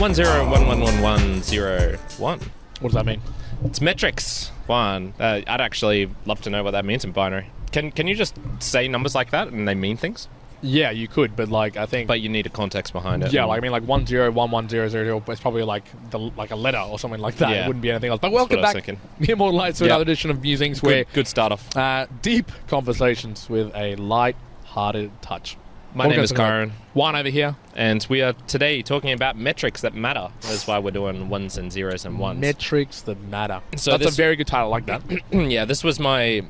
10111101. What does that mean? It's metrics. One. I'd actually love to know what that means in binary. Can you just say numbers like that and they mean things? Yeah, you could, but like I think. But you need a context behind it. Yeah, like I mean, like 101100. It's probably like a letter or something like that. Yeah. It wouldn't be anything else. But welcome back, Mere Mortal Lights, to another edition of Musings, where good start off. Deep conversations with a light-hearted touch. My name is Karen. Juan over here. And we are today talking about metrics that matter. That's why we're doing ones and zeros and ones. Metrics that matter. So that's a very good title, I like that. Yeah, this was my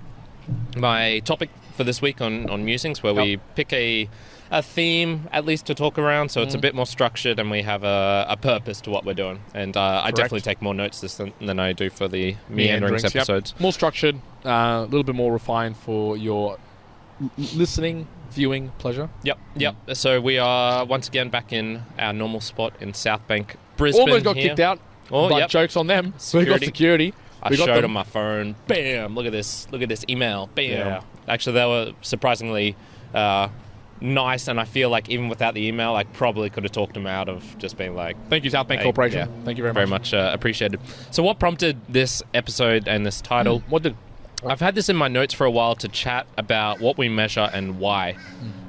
topic for this week on Musings, where we pick a theme, at least, to talk around, so it's a bit more structured and we have a purpose to what we're doing. And I definitely take more notes than I do for the meanderings episodes. Yep. More structured, a little bit more refined for your listening, viewing pleasure. Yep. So we are once again back in our normal spot in South Bank, Brisbane. Almost got kicked out, but jokes on them. Security. We got security. I showed on my phone. Bam! Look at this email. Bam! Yeah. Actually, they were surprisingly nice, and I feel like even without the email, I probably could have talked them out of just being like, "Thank you, South Bank Corporation. Yeah, thank you very much. Appreciated." So, what prompted this episode and this title? What did? I've had this in my notes for a while to chat about what we measure and why.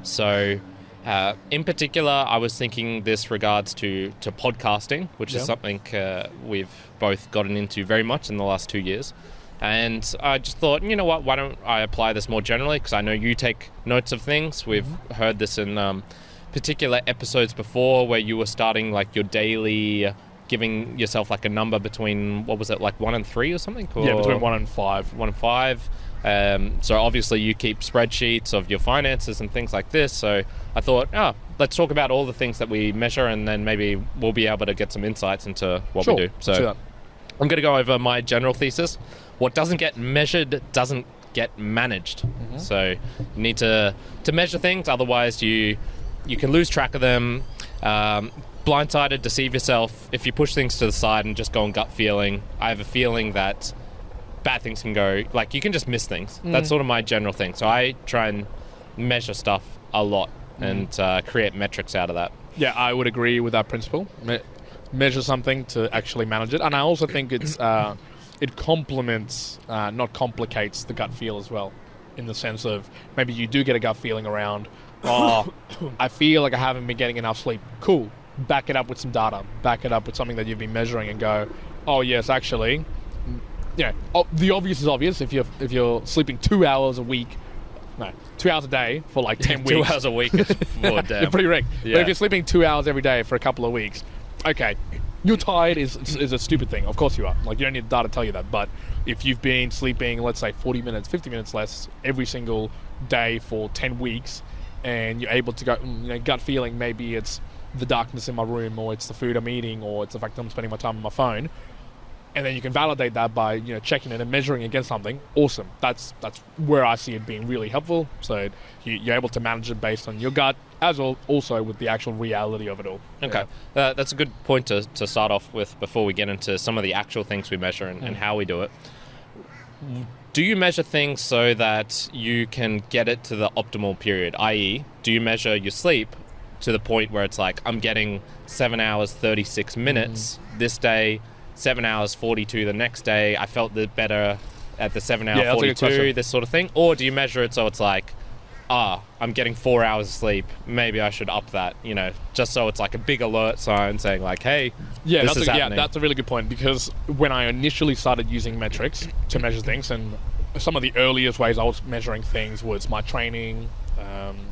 So, in particular, I was thinking this regards to podcasting, which is something we've both gotten into very much in the last 2 years. And I just thought, you know what, why don't I apply this more generally? Because I know you take notes of things. We've heard this in particular episodes before where you were starting like your daily, giving yourself like a number between, what was it, like 1 and 3 or something? Or yeah, between 1 and 5. 1 and 5. So obviously you keep spreadsheets of your finances and things like this. So I thought, let's talk about all the things that we measure, and then maybe we'll be able to get some insights into what we do. So I'm going to go over my general thesis. What doesn't get measured doesn't get managed. So you need to measure things, otherwise you can lose track of them. Blindsided, deceive yourself. If you push things to the side and just go on gut feeling, I have a feeling that bad things can go, like you can just miss things. That's sort of my general thing. So I try and measure stuff a lot and create metrics out of that. Yeah, I would agree with that principle. Measure something to actually manage it. And I also think it's it complements, not complicates the gut feel as well, in the sense of maybe you do get a gut feeling around, I feel like I haven't been getting enough sleep. Cool. Back it up with some data. Back it up with something that you've been measuring and go, oh yes, actually, the obvious is obvious. If you're sleeping 2 hours a week, 2 hours a day for like 10 weeks. 2 hours a week is more damn. You're pretty wrecked. Yeah. But if you're sleeping 2 hours every day for a couple of weeks, okay, you're tired is a stupid thing. Of course you are. Like, you don't need the data to tell you that. But if you've been sleeping, let's say 40 minutes, 50 minutes less every single day for 10 weeks, and you're able to go, gut feeling, maybe it's the darkness in my room, or it's the food I'm eating, or it's the fact that I'm spending my time on my phone, and then you can validate that by checking it and measuring against something. Awesome. That's where I see it being really helpful. So you're able to manage it based on your gut, as well also with the actual reality of it all. Okay, that's a good point to start off with before we get into some of the actual things we measure and how we do it. Do you measure things so that you can get it to the optimal period? I.e., do you measure your sleep to the point where it's like, I'm getting 7 hours 36 minutes this day, 7 hours 42 the next day, I felt better at the 7 hour 42, this sort of thing? Or do you measure it so it's like, I'm getting 4 hours of sleep, maybe I should up that, just so it's like a big alert sign saying like, hey, this is happening. That's a really good point, because when I initially started using metrics to measure things, and some of the earliest ways I was measuring things was my training,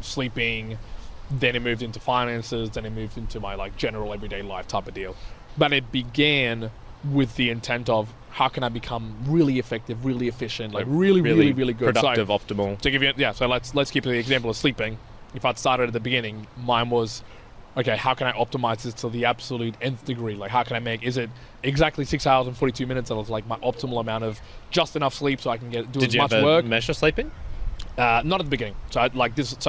sleeping, then it moved into finances, then it moved into my like general everyday life type of deal. But it began with the intent of, how can I become really effective, really efficient, like really good, productive, optimal. To give you, so let's keep the example of sleeping. If I'd started at the beginning, mine was, okay, how can I optimize this to the absolute nth degree? Like, how can I is it exactly 6 hours and 42 minutes that was like my optimal amount of just enough sleep so I can do as much work? Did you ever measure sleeping? Not at the beginning. So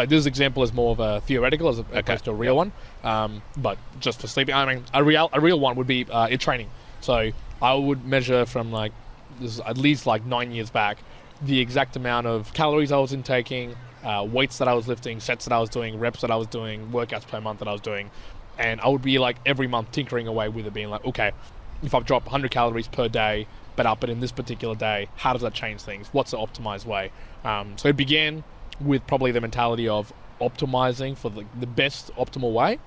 this example is more of a theoretical as opposed to a real one. But just for sleeping, I mean, a real one would be training. So I would measure from like, this is at least like 9 years back, the exact amount of calories I was intaking, weights that I was lifting, sets that I was doing, reps that I was doing, workouts per month that I was doing, And I would be like every month tinkering away with it, being like, okay, if I've dropped 100 calories per day, but up it in this particular day, how does that change things? What's the optimized way? So it began with probably the mentality of optimizing for the best optimal way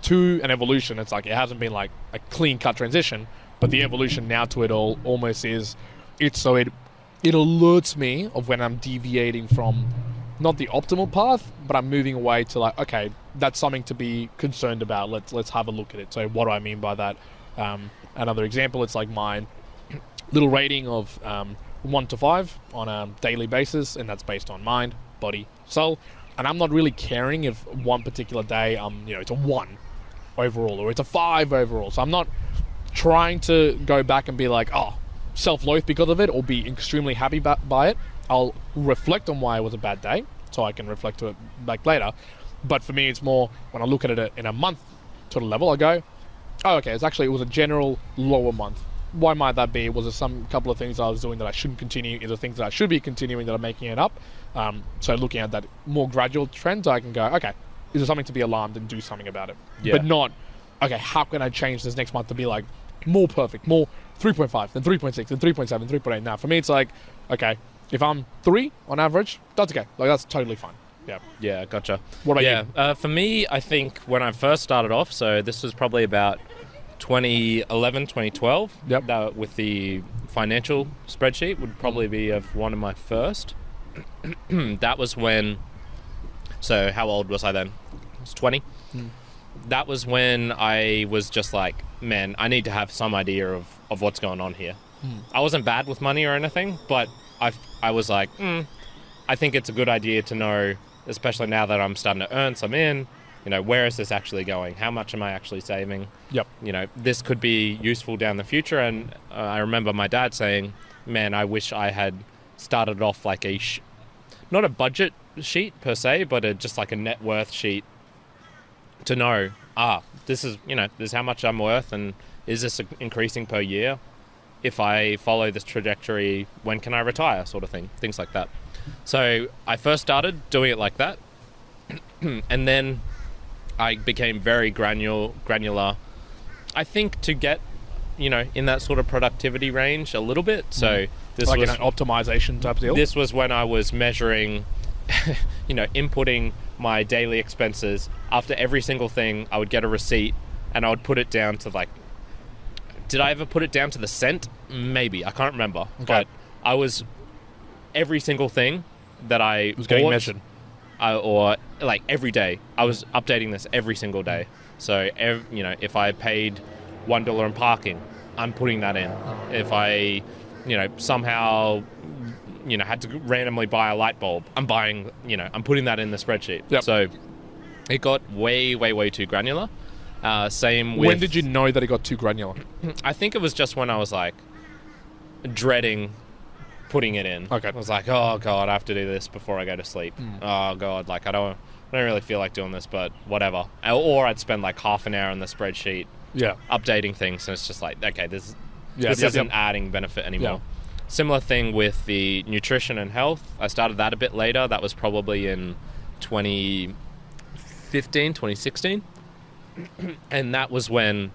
to an evolution. It's like, it hasn't been like a clean cut transition, but the evolution now to it all almost is, it alerts me of when I'm deviating from not the optimal path, but I'm moving away to like, okay, that's something to be concerned about. Let's have a look at it. So what do I mean by that? Another example, it's like my little rating of 1 to 5 on a daily basis, and that's based on mind, body, soul. And I'm not really caring if one particular day it's a 1 overall or it's a 5 overall. So I'm not trying to go back and be like, oh, self-loathe because of it, or be extremely happy by it. I'll reflect on why it was a bad day, so I can reflect to it back later. But for me, it's more when I look at it in a month sort of level, I go, oh, okay, it was a general lower month. Why might that be? Was there some couple of things I was doing that I shouldn't continue? Is there things that I should be continuing that are making it up? So looking at that more gradual trend, I can go, okay, is there something to be alarmed and do something about it? Yeah. But not, okay, how can I change this next month to be like more perfect, more 3.5, then 3.6, then 3.7, 3.8. Now, for me, it's like, okay, if I'm 3 on average, that's okay. Like, that's totally fine. Yeah. Yeah, gotcha. What about you? For me, I think when I first started off, so this was probably about 2011, 2012. Yep. That, with the financial spreadsheet would probably be of one of my first. That was when, so how old was I then? I was 20. That was when I was just like, man, I need to have some idea of what's going on here. I wasn't bad with money or anything, but I was like, I think it's a good idea to know, especially now that I'm starting to earn some in, where is this actually going? How much am I actually saving? Yep. This could be useful down the future. And I remember my dad saying, man, I wish I had started off like not a budget sheet per se, but just like a net worth sheet to know, this is how much I'm worth, and is this increasing per year? If I follow this trajectory, when can I retire, sort of thing, things like that. So I first started doing it like that, and then I became very granular. I think to get, in that sort of productivity range a little bit. So this like was an optimization type deal. This was when I was measuring, inputting my daily expenses. After every single thing, I would get a receipt, and I would put it down to like, did I ever put it down to the cent? Maybe. I can't remember. Okay. But I was, every single thing that I was getting measured. Or like every day, I was updating this every single day. So, if I paid $1 in parking, I'm putting that in. If I, somehow, had to randomly buy a light bulb, I'm putting that in the spreadsheet. Yep. So it got way, way, way too granular. Same with... When did you know that it got too granular? I think it was just when I was like dreading putting it in. Okay. I was like, oh God, I have to do this before I go to sleep. Oh God, like I don't really feel like doing this, but whatever. Or I'd spend like half an hour on the spreadsheet updating things, and it's just like, okay, this isn't adding benefit anymore. Yeah. Similar thing with the nutrition and health. I started that a bit later. That was probably in 2015, 2016. And that was when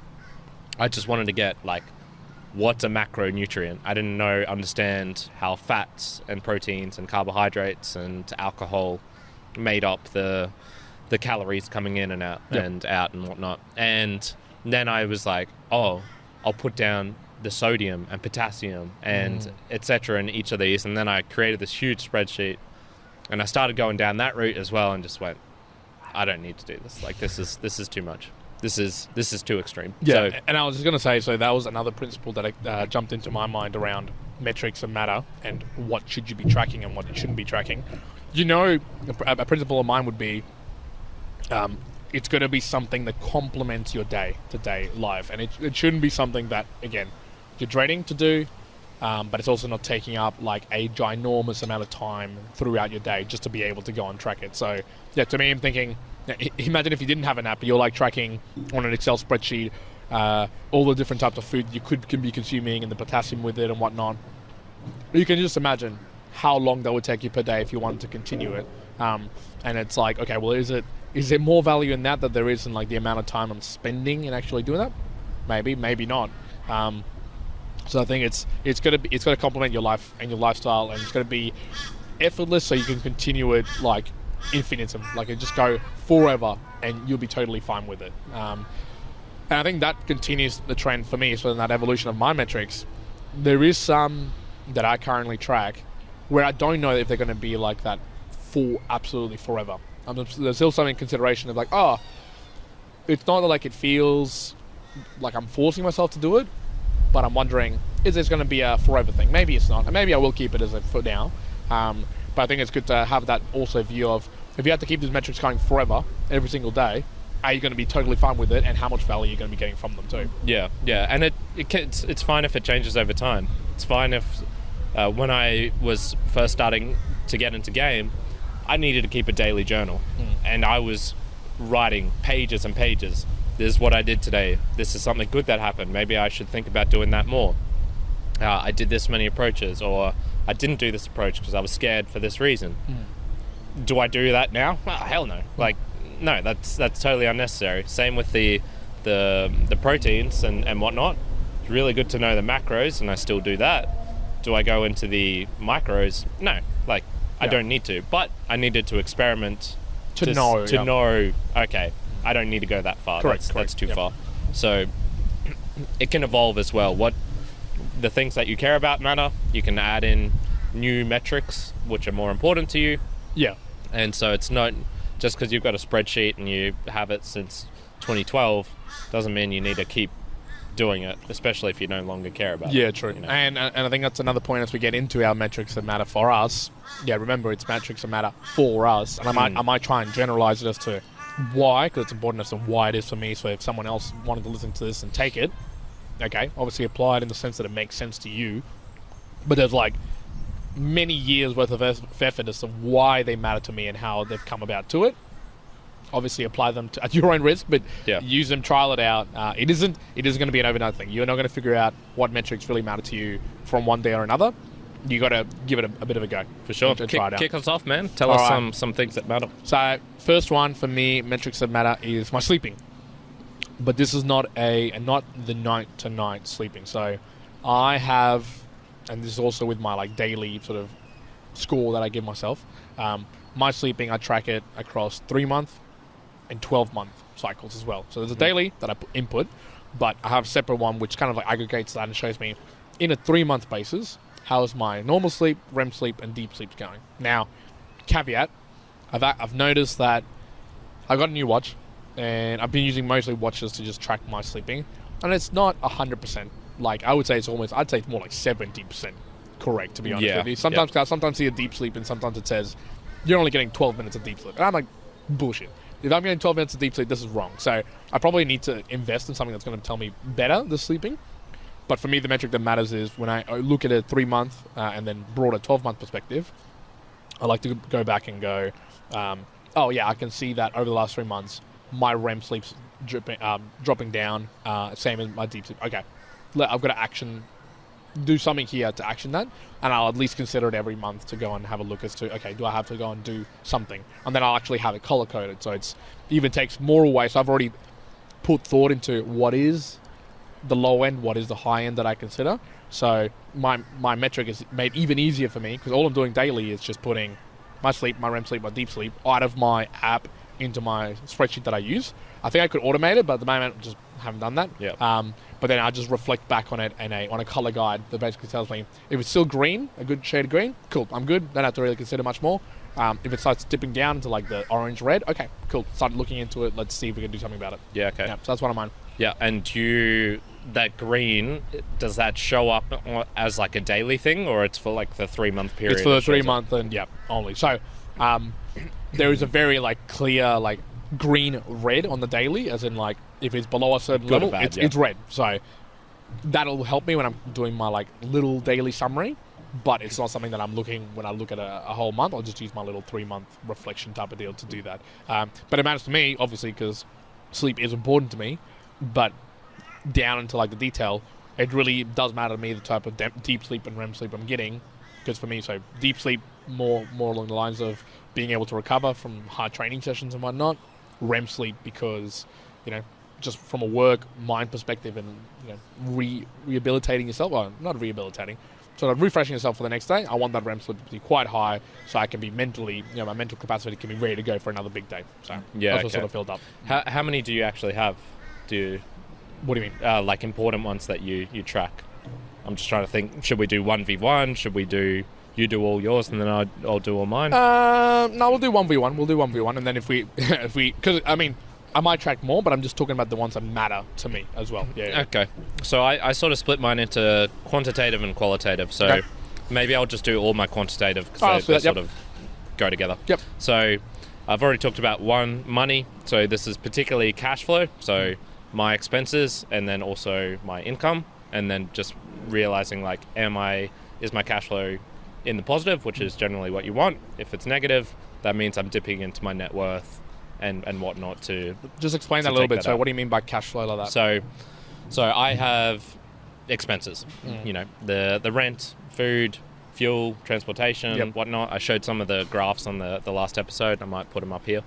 I just wanted to get like, what's a macronutrient? I didn't understand how fats and proteins and carbohydrates and alcohol made up the calories coming in and out and out and whatnot. And then I was like, oh, I'll put down the sodium and potassium and etc. in each of these. And then I created this huge spreadsheet, and I started going down that route as well, and just went, I don't need to do this. Like, this is too much. This is too extreme. Yeah, so, and I was just going to say, so that was another principle that jumped into my mind around metrics and matter, and what should you be tracking and what you shouldn't be tracking. A principle of mine would be, it's going to be something that complements your day-to-day life, and it shouldn't be something that, again, you're dreading to do, but it's also not taking up like a ginormous amount of time throughout your day just to be able to go and track it. So yeah, to me, I'm thinking, imagine if you didn't have an app, but you're like tracking on an Excel spreadsheet all the different types of food you can be consuming and the potassium with it and whatnot. You can just imagine how long that would take you per day if you wanted to continue it. And it's like, okay, well, is it Is there more value in that there is in like the amount of time I'm spending in actually doing that? Maybe not. So I think it's got to complement your life and your lifestyle, and it's got to be effortless so you can continue it like infinitum, like it just go forever, and you'll be totally fine with it. And I think that continues the trend for me. So in that evolution of my metrics, there is some that I currently track where I don't know if they're going to be like that for absolutely forever. There's still some in consideration of like, it's not like it feels like I'm forcing myself to do it, but I'm wondering, is this going to be a forever thing? Maybe it's not, and maybe I will keep it as a for now. But I think it's good to have that also view of, if you have to keep these metrics going forever, every single day, are you going to be totally fine with it, and how much value you're going to be getting from them too? Yeah, and it's fine if it changes over time. It's fine if when I was first starting to get into game, I needed to keep a daily journal, and I was writing pages and pages. This is what I did today. This is something good that happened. Maybe I should think about doing that more. I did this many approaches, or I didn't do this approach because I was scared for this reason. Do I do that now? Oh, hell no. Like, no, that's totally unnecessary. Same with the proteins and whatnot. It's really good to know the macros, and I still do that. Do I go into the micros? No. Like, I don't need to, but I needed to experiment to know. Okay, I don't need to go that far. Correct. That's too far. So it can evolve as well. What the things that you care about matter. You can add in new metrics which are more important to you. Yeah. And so it's not just because you've got a spreadsheet and you have it since 2012 doesn't mean you need to keep doing it, especially if you no longer care about it. Yeah, true. You know? And I think that's another point as we get into our metrics that matter for us. Yeah, remember, it's metrics that matter for us. And I might try and generalize it as to why, because it's important as to why it is for me. So if someone else wanted to listen to this and take it, okay, obviously apply it in the sense that it makes sense to you. But there's like many years worth of effort as to why they matter to me and how they've come about to it. Obviously apply them at your own risk, but use them, trial it out. It isn't going to be an overnight thing. You're not going to figure out what metrics really matter to you from one day or another. You got to give it a bit of a go. For sure. Try it out. Kick us off, man. Tell us some things that matter. So first one for me, metrics that matter, is my sleeping. But this is not the night to night sleeping. So I have, and this is also with my like daily sort of score that I give myself. My sleeping, I track it across 3-month and 12-month cycles as well. So there's a daily that I input, but I have a separate one which kind of like aggregates that and shows me in a 3-month basis how is my normal sleep, REM sleep, and deep sleep going. Now, caveat, I've noticed that I got a new watch, and I've been using mostly watches to just track my sleeping, and it's not 100%. Like, I would say it's more like 70% correct, to be honest with you. Sometimes I see a deep sleep, and sometimes it says you're only getting 12 minutes of deep sleep. And I'm like, bullshit. If I'm getting 12 minutes of deep sleep, this is wrong. So I probably need to invest in something that's going to tell me better the sleeping. But for me, the metric that matters is when I look at a 3-month and then broader 12-month perspective, I like to go back and go, I can see that over the last 3 months, my REM sleep's dropping down, same as my deep sleep. Okay, I've got to do something here to action that, and I'll at least consider it every month to go and have a look as to, okay, do I have to go and do something? And then I'll actually have it color-coded, so it even takes more away. So I've already put thought into what is the low end, what is the high end that I consider. So my metric is made even easier for me, because all I'm doing daily is just putting my sleep, my REM sleep, my deep sleep out of my app into my spreadsheet that I use. I think I could automate it, but at the moment I just haven't done that. But then I just reflect back on it on a color guide that basically tells me if it's still green, a good shade of green, cool, I'm good. Don't have to really consider much more. If it starts dipping down into like the orange red, okay, cool. Start looking into it. Let's see if we can do something about it. Yeah, okay. Yeah, so that's one of mine. Yeah, and that green, does that show up as like a daily thing, or it's for like the 3-month period? It's for the 3-month and only. So there is a very like clear like green red on the daily, as in like if it's below a certain level, it's red. So that'll help me when I'm doing my like little daily summary, but it's not something that I'm looking when I look at a whole month. I'll just use my little 3-month reflection type of deal to do that. But it matters to me, obviously, because sleep is important to me, but down into like the detail, it really does matter to me the type of deep sleep and REM sleep I'm getting. Because for me, so deep sleep more along the lines of being able to recover from hard training sessions and whatnot. REM sleep because, just from a work mind perspective and, rehabilitating yourself, well, not rehabilitating, sort of refreshing yourself for the next day. I want that REM sleep to be quite high so I can be mentally, my mental capacity can be ready to go for another big day. So that's what sort of filled up. How many do you actually have? What do you mean? Like important ones that you track? I'm just trying to think. Should we do 1v1? Should we do... You do all yours and then I'll do all mine? No, we'll do 1v1. We'll do 1v1 and then if we... Because, I might track more, but I'm just talking about the ones that matter to me as well. Yeah. Okay. So I sort of split mine into quantitative and qualitative. So maybe I'll just do all my quantitative because they sort of go together. Yep. So I've already talked about money. So this is particularly cash flow. So my expenses and then also my income. And then just realizing like, is my cash flow in the positive, which is generally what you want. If it's negative, that means I'm dipping into my net worth and whatnot to just explain that a little bit. So what do you mean by cash flow like that? So I have expenses, the rent, food, fuel, transportation, whatnot. I showed some of the graphs on the last episode. I might put them up here.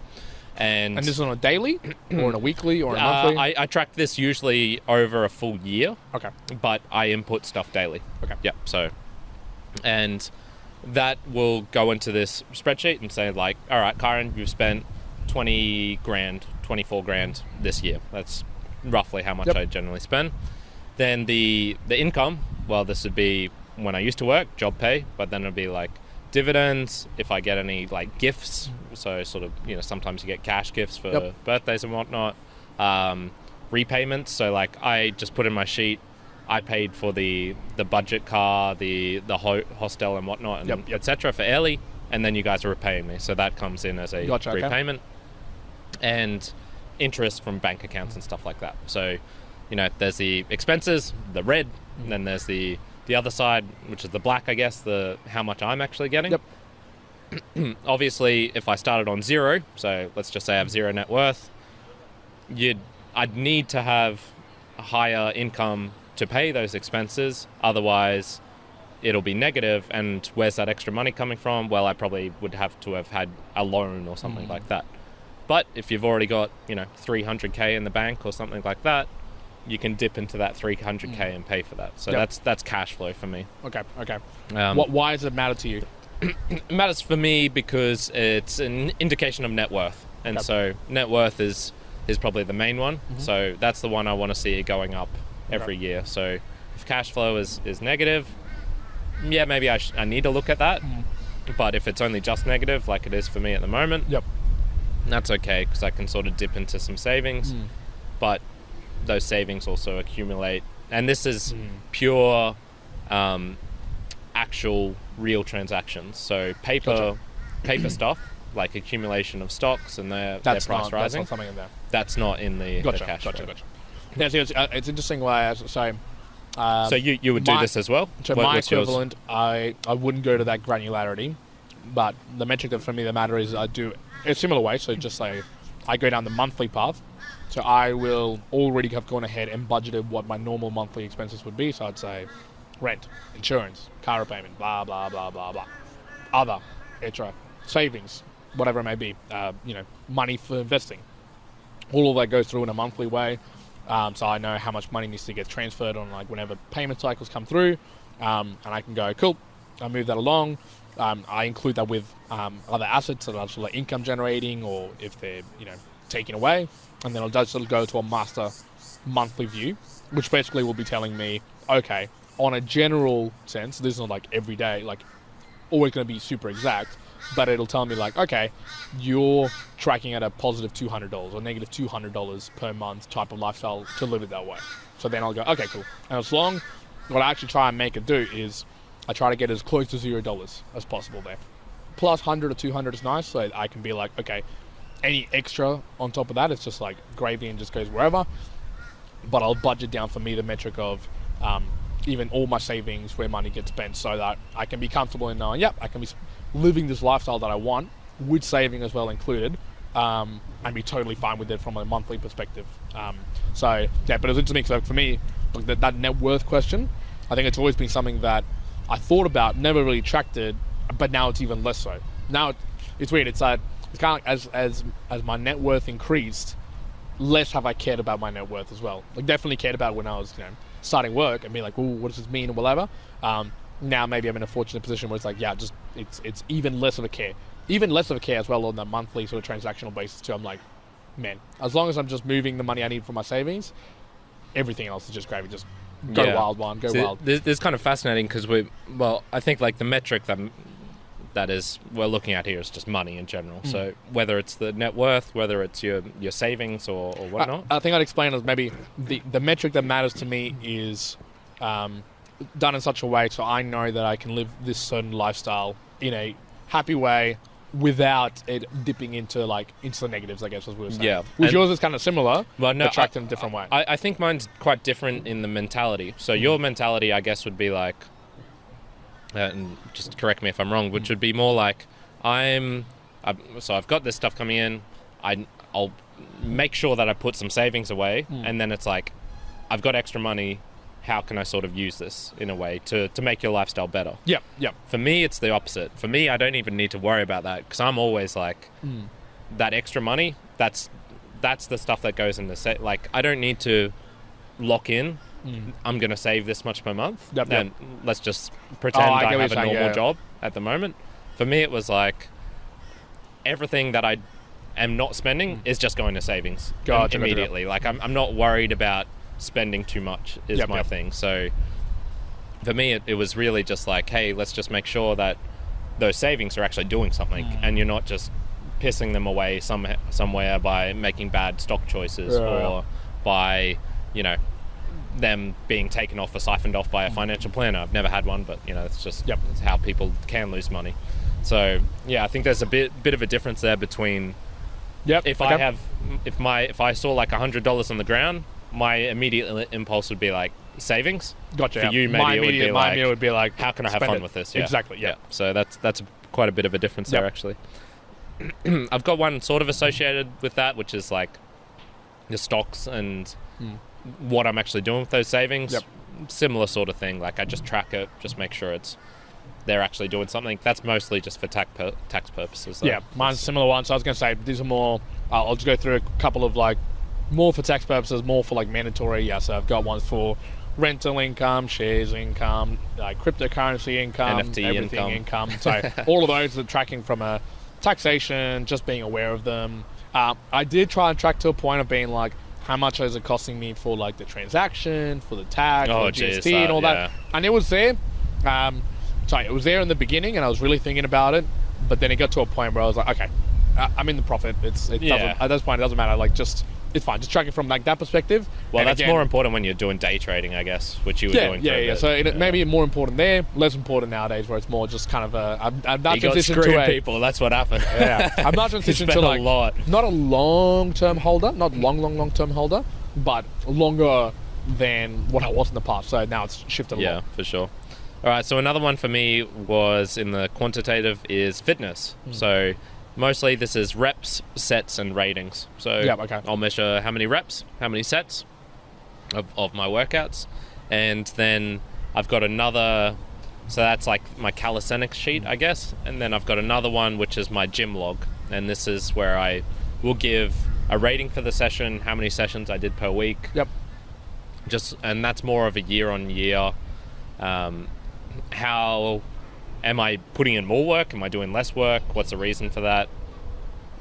And this is on a daily or on a weekly or a monthly? I track this usually over a full year. Okay. But I input stuff daily. Okay. Yep. So, and that will go into this spreadsheet and say like, all right, Kyron, you've spent 20 grand, 24 grand this year. That's roughly how much I generally spend. Then the income, well, this would be when I used to work, job pay, but then it'd be like dividends, if I get any like gifts, so sort of, sometimes you get cash gifts for birthdays and whatnot, repayments, so like I just put in my sheet, I paid for the budget car, the hostel and whatnot, and etc. for Ellie, and then you guys are repaying me, so that comes in as a repayment. And interest from bank accounts and stuff like that. So, there's the expenses, the red, and then there's the other side, which is the black, I guess, the how much I'm actually getting. Yep. Obviously, if I started on zero, so let's just say I have zero net worth, I'd need to have a higher income to pay those expenses. Otherwise, it'll be negative. And where's that extra money coming from? Well, I probably would have to have had a loan or something like that. But if you've already got, 300k in the bank or something like that, you can dip into that 300k and pay for that. So that's cash flow for me. Okay. Why does it matter to you? It matters for me because it's an indication of net worth. And so net worth is probably the main one. So that's the one I want to see going up every year. So if cash flow is negative, maybe I need to look at that. But if it's only just negative, like it is for me at the moment, that's okay because I can sort of dip into some savings. But those savings also accumulate. And this is pure actual real transactions. So paper stuff, like accumulation of stocks and their price rising. That's not something in there. That's not in the cash flow. Gotcha. Yeah, it's interesting why so you would do this as well? So my equivalent, I wouldn't go to that granularity, but the metric that for me that matter is I do a similar way. So just say I go down the monthly path. So I will already have gone ahead and budgeted what my normal monthly expenses would be. So I'd say rent, insurance, car repayment, blah, blah, blah, blah, blah. Other, etc. Savings, whatever it may be, money for investing. All of that goes through in a monthly way. So I know how much money needs to get transferred on like whenever payment cycles come through. And I can go, cool, I move that along. I include that with other assets that are sort of like income generating or if they're, taken away. And then it'll go to a master monthly view, which basically will be telling me, okay, on a general sense, this is not like every day, like always going to be super exact, but it'll tell me like, okay, you're tracking at a positive $200 or negative $200 per month type of lifestyle to live it that way. So then I'll go, okay, cool. And as long, what I actually try and make it do is I try to get as close to $0 as possible there. Plus 100 or 200 is nice, so I can be like, okay, any extra on top of that, it's just like gravy and just goes wherever. But I'll budget down for me the metric of even all my savings, where money gets spent, so that I can be comfortable in knowing, I can be living this lifestyle that I want, with saving as well included, and be totally fine with it from a monthly perspective. But it was interesting, so for me, like that net worth question, I think it's always been something that I thought about, never really tracked it, but now it's even less so. Now it's weird, it's that it's kind of like as my net worth increased, less have I cared about my net worth as well. Like definitely cared about when I was starting work and being like, "Ooh, what does this mean?" or whatever. Now maybe I'm in a fortunate position where it's like, yeah, just it's even less of a care, as well on the monthly sort of transactional basis too. I'm like, man, as long as I'm just moving the money I need for my savings, everything else is just gravy. Just go wild, one, go wild. This is kind of fascinating because I think like the metric that is we're looking at here is just money in general. So whether it's the net worth, whether it's your savings or whatnot. I think I'd explain as maybe the metric that matters to me is done in such a way so I know that I can live this certain lifestyle in a happy way without it dipping into the negatives, I guess, as we were saying. Yeah. Which yours is kind of similar, well, no, but tracked in a different way. I think mine's quite different in the mentality. So your mentality, I guess, would be like, and just correct me if I'm wrong, which would be more like, so I've got this stuff coming in, I'll make sure that I put some savings away, and then it's like, I've got extra money, how can I sort of use this in a way to make your lifestyle better? Yep. For me, it's the opposite. For me, I don't even need to worry about that because I'm always like, that extra money, that's the stuff that goes into like, I don't need to lock in. I'm going to save this much per month. And let's just pretend I have a normal job at the moment. For me, it was like everything that I am not spending is just going to savings immediately. Like I'm not worried about spending too much is my thing. So for me, it was really just like, hey, let's just make sure that those savings are actually doing something and you're not just pissing them away somewhere by making bad stock choices or by, them being taken off or siphoned off by a financial planner. I've never had one, but it's just it's how people can lose money. So I think there's a bit of a difference there between if I saw like $100 on the ground, my immediate impulse would be like savings. Gotcha. For you, maybe it would be like, how can I have fun with this? Exactly. Yeah. So that's quite a bit of a difference there actually. I've got one sort of associated with that, which is like the stocks and what I'm actually doing with those savings. Similar sort of thing. Like I just track it, just make sure they're actually doing something. That's mostly just for tax purposes though. Yeah, mine's a similar one. So I was going to say these are more. I'll just go through a couple of like more for tax purposes, more for like mandatory. Yeah, so I've got ones for rental income, shares income, like cryptocurrency income, NFT everything income. So all of those are tracking from a taxation, just being aware of them. I did try and track to a point of being like, how much is it costing me for like the transaction, for the tax, for GST and all that. And it was there. It was there in the beginning and I was really thinking about it, but then it got to a point where I was like, okay, I'm in the profit. Doesn't, at this point, it doesn't matter. Like it's fine. Just track it from like that perspective. Well, and that's more important when you're doing day trading, I guess, which you were doing. Yeah. So it may be more important there, less important nowadays, where it's more just kind of I've not transitioned to people. That's what happened. Yeah, I've not transitioned to like a lot. Not a long-term holder, not long-term holder, but longer than what I was in the past. So now it's shifted a lot. Yeah, for sure. All right. So another one for me was in the quantitative is fitness. So mostly this is reps, sets, and ratings. So I'll measure how many reps, how many sets of my workouts. And then I've got another, so that's like my calisthenics sheet, I guess. And then I've got another one, which is my gym log. And this is where I will give a rating for the session, how many sessions I did per week. And that's more of a year on year. How am I putting in more work? Am I doing less work? What's the reason for that?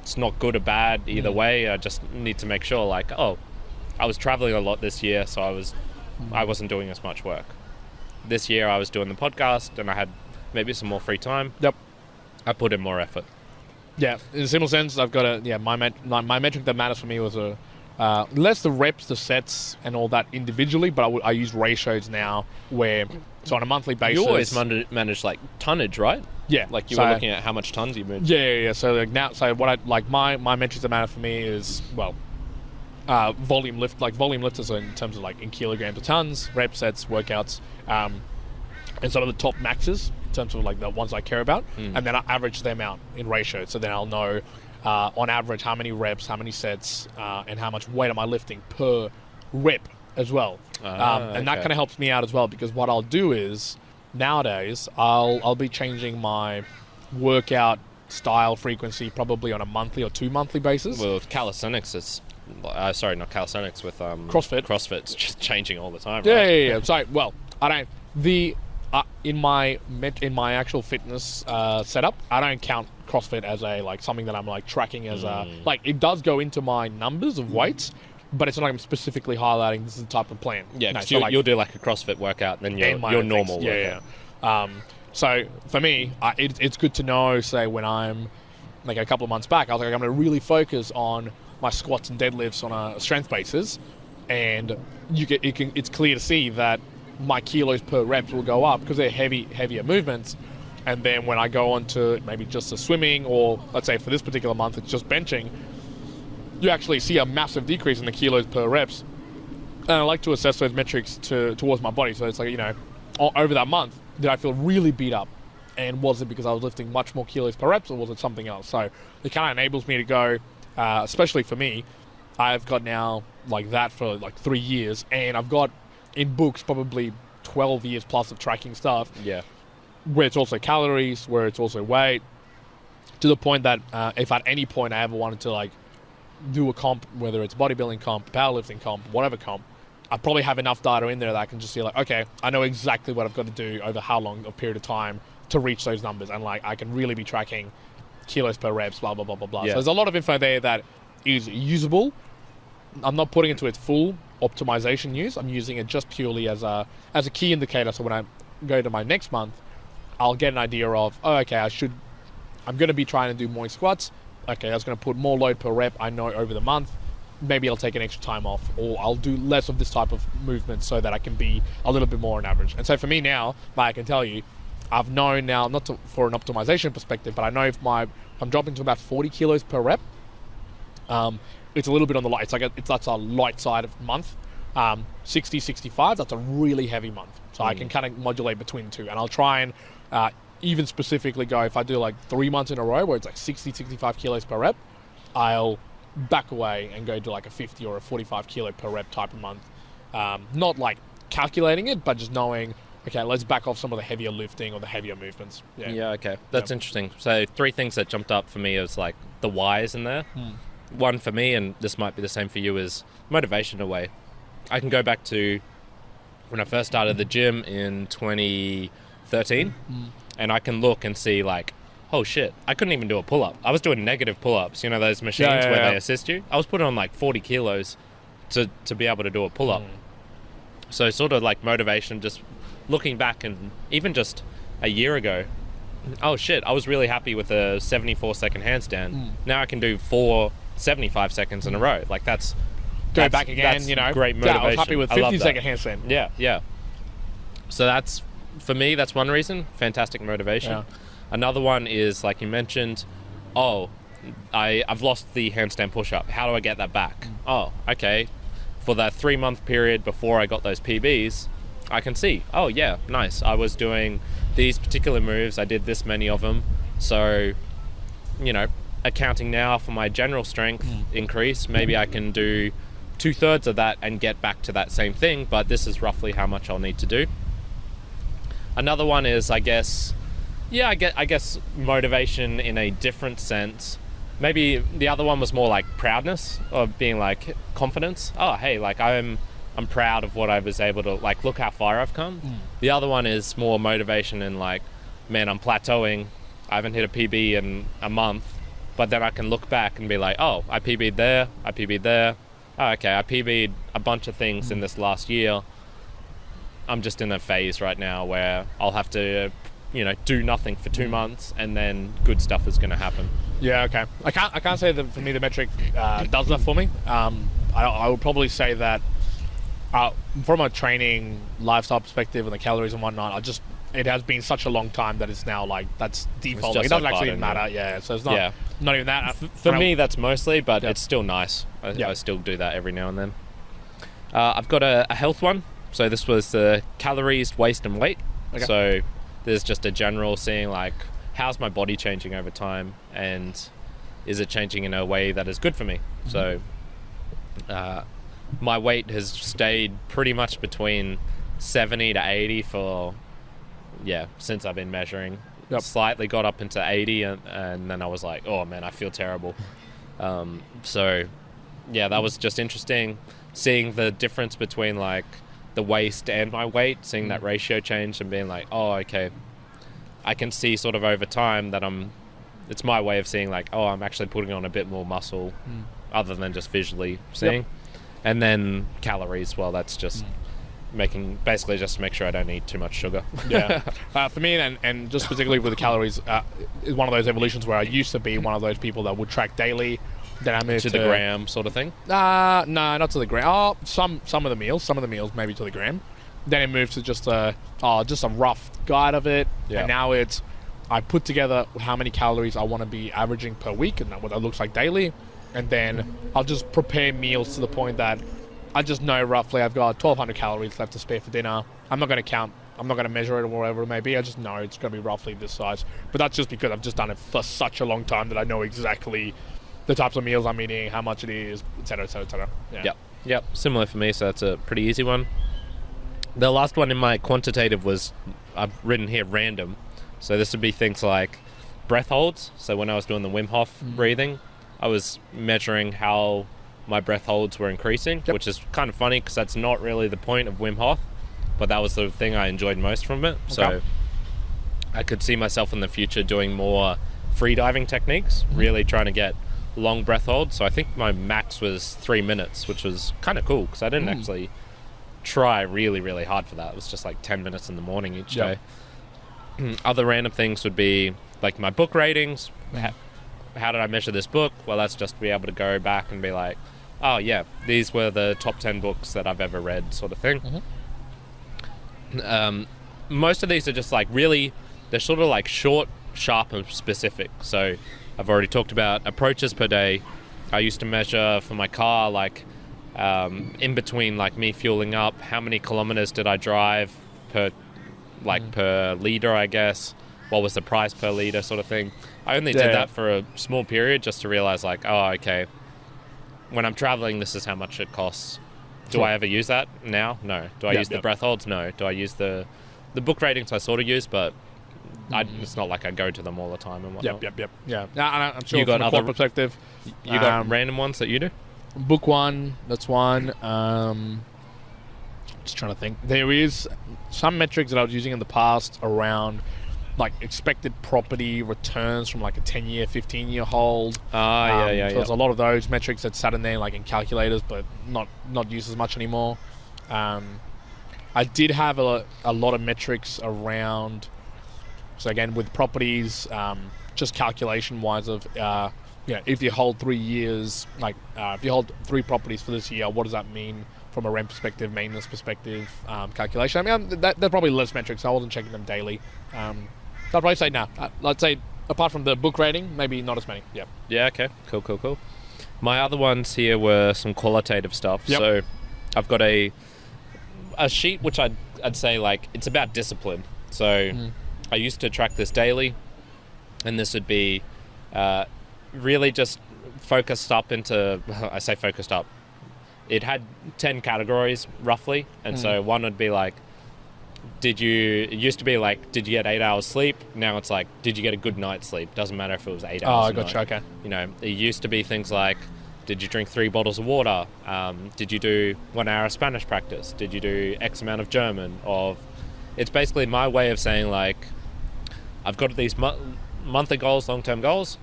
It's not good or bad either way. I just need to make sure like, I was traveling a lot this year, so I wasn't doing as much work. This year I was doing the podcast and I had maybe some more free time. I put in more effort. Yeah, in a simple sense, I've got my metric that matters for me was less the reps, the sets, and all that individually, but I use ratios now where, so on a monthly basis... You always manage like tonnage, right? Yeah. Like you were looking at how much tons you moved. Yeah. So like now, what I like my metrics that matter for me is, volume lift, like volume lifters in terms of like in kilograms or tons, rep sets, workouts, and some of the top maxes in terms of like the ones I care about, and then I average them out in ratio. So then I'll know on average how many reps, how many sets, and how much weight am I lifting per rep as well. And that kind of helps me out as well, because what I'll do is nowadays I'll be changing my workout style frequency probably on a monthly or 2 monthly basis. Well, with calisthenics, it's sorry, not calisthenics. With CrossFit's just changing all the time. Yeah, right? yeah. Sorry. Well, I don't. In my actual fitness setup, I don't count CrossFit as something that I'm tracking as it does go into my numbers of weights, but it's not like I'm specifically highlighting this is the type of plan. Yeah, no, so you'll do like a CrossFit workout, and then your normal workout. Yeah. So for me, it's good to know. Say when I'm a couple of months back, I was like, I'm going to really focus on my squats and deadlifts on a strength basis, and it's clear to see that my kilos per reps will go up because they're heavier movements. And then when I go on to maybe just a swimming, or let's say for this particular month it's just benching, you actually see a massive decrease in the kilos per reps. And I like to assess those metrics towards my body. So it's over that month, did I feel really beat up? And was it because I was lifting much more kilos per reps, or was it something else? So it kind of enables me to go, especially for me, I've got now that for 3 years, and I've got in books probably 12 years plus of tracking stuff. Yeah. Where it's also calories, where it's also weight, to the point that if at any point I ever wanted to do a comp, whether it's bodybuilding comp, powerlifting comp, whatever comp, I probably have enough data in there that I can just see okay, I know exactly what I've got to do over how long a period of time to reach those numbers, and I can really be tracking kilos per reps, blah blah blah blah blah. Yeah. So there's a lot of info there that is usable. I'm not putting it to its full optimization use. I'm using it just purely as a key indicator. So when I go to my next month, I'll get an idea of, I'm going to be trying to do more squats. Okay, I was going to put more load per rep. I know over the month, maybe I'll take an extra time off, or I'll do less of this type of movement so that I can be a little bit more on average. And so for me now, I can tell you, I've known now, for an optimization perspective, but I know if I'm dropping to about 40 kilos per rep, it's a little bit on the light. That's a light side of month. 60, 65, that's a really heavy month. So I can kind of modulate between the two. And I'll try and even specifically go, if I do 3 months in a row where it's 60, 65 kilos per rep, I'll back away and go to a 50 or a 45 kilo per rep type of month. Not calculating it, but just knowing, okay, let's back off some of the heavier lifting or the heavier movements. Yeah, okay. That's interesting. So 3 things that jumped up for me is the whys in there. One for me, and this might be the same for you, is motivation away. I can go back to when I first started the gym in 2013, and I can look and see oh shit, I couldn't even do a pull-up. I was doing negative pull-ups, those machines where they assist you. I was putting on 40 kilos to be able to do a pull-up. So sort of motivation, just looking back, and even just a year ago, oh shit, I was really happy with a 74-second handstand. Now I can do 4 75 seconds in a row. That's back again, great motivation. Yeah, I was happy with 50-second handstand. Yeah. So that's, for me, that's one reason. Fantastic motivation. Yeah. Another one is, like you mentioned, I've lost the handstand push-up. How do I get that back? Oh, okay. For that 3-month period before I got those PBs, I can see, oh yeah, nice. I was doing these particular moves. I did this many of them. So, accounting now for my general strength increase, maybe I can do 2/3 of that and get back to that same thing, but this is roughly how much I'll need to do. Another one is, I guess motivation in a different sense. Maybe the other one was more proudness, or being confidence. Oh, hey, I'm proud of what I was able to, look how far I've come. The other one is more motivation in man, I'm plateauing. I haven't hit a PB in a month. But then I can look back and be oh, I PB'd there, I PB'd there. Oh, okay, I PB'd a bunch of things in this last year. I'm just in a phase right now where I'll have to, do nothing for 2 months, and then good stuff is going to happen. Yeah, okay. I can't say that for me the metric does that for me. I would probably say that from a training lifestyle perspective and the calories and whatnot, it has been such a long time that it's now that's default. It doesn't actually even matter. Yeah, so it's not even that. For me, that's mostly, but it's still nice. I still do that every now and then. I've got a health one. So this was the calories, waist, and weight. Okay. So there's just a general seeing how's my body changing over time, and is it changing in a way that is good for me? So my weight has stayed pretty much between 70 to 80 since I've been measuring. slightly got up into 80, and then I was like, oh man, I feel terrible. So yeah, that was just interesting, seeing the difference between like the waist and my weight, seeing that ratio change and being like, oh, okay, I can see sort of over time that it's my way of seeing like, oh, I'm actually putting on a bit more muscle other than just visually seeing. And then calories, well, that's just basically just to make sure I don't eat too much sugar. For me, and just particularly with the calories, is one of those evolutions where I used to be one of those people that would track daily. Then I moved to the gram sort of thing. No, not to the gram. Oh, some of the meals maybe to the gram. Then it moved to just a rough guide of it, and now it's I put together how many calories I want to be averaging per week, and what that looks like daily, and then I'll just prepare meals to the point that I just know roughly I've got 1,200 calories left to spare for dinner. I'm not going to count. I'm not going to measure it or whatever it may be. I just know it's going to be roughly this size. But that's just because I've just done it for such a long time that I know exactly the types of meals I'm eating, how much it is, etc., etc., etc. Yep. Similar for me, so that's a pretty easy one. The last one in my quantitative was, I've written here, random. So this would be things like breath holds. So when I was doing the Wim Hof breathing, I was measuring how my breath holds were increasing, which is kind of funny because that's not really the point of Wim Hof, but that was the thing I enjoyed most from it. So I could see myself in the future doing more free diving techniques, really trying to get long breath holds. So I think my max was 3 minutes, which was kind of cool because I didn't actually try really, really hard for that. It was just like 10 minutes in the morning each day. Other random things would be like my book ratings. How did I measure this book? Well, that's just to be able to go back and be like, oh yeah, these were the top 10 books that I've ever read, sort of thing. Most of these are just like really, they're sort of like short, sharp and specific. So I've already talked about approaches per day. I used to measure for my car, like in between like me fueling up, how many kilometers did I drive per liter, I guess. What was the price per liter, sort of thing. I only did that for a small period just to realize like, oh, okay, when I'm traveling, this is how much it costs. Do I ever use that now? No. Do I use the breath holds? No. Do I use the book ratings? I sort of use, but it's not like I go to them all the time and whatnot. Yeah. I'm sure you got from a core perspective. You got random ones that you do? Book one, that's one. Just trying to think. There is some metrics that I was using in the past around like expected property returns from like a 10-year, 15-year hold. So there's a lot of those metrics that sat in there like in calculators, but not used as much anymore. I did have a lot of metrics around, so again with properties, just calculation wise of if you hold 3 years, like if you hold 3 properties for this year, what does that mean from a rent perspective, maintenance perspective, calculation? I mean, they're probably less metrics. I wasn't checking them daily. So I'd probably say no. I'd say apart from the book rating, maybe not as many. Yeah, okay. Cool. My other ones here were some qualitative stuff. So I've got a sheet which I'd say like it's about discipline. So I used to track this daily, and this would be really just focused up into, I say focused up, it had 10 categories roughly, and so one would be like, it used to be like, did you get 8 hours sleep? Now it's like, did you get a good night's sleep? Doesn't matter if it was 8 hours. Oh, gotcha, okay. You know, it used to be things like, did you drink 3 bottles of water? Did you do 1 hour of Spanish practice? Did you do X amount of German? It's basically my way of saying like, I've got these monthly goals, long-term goals.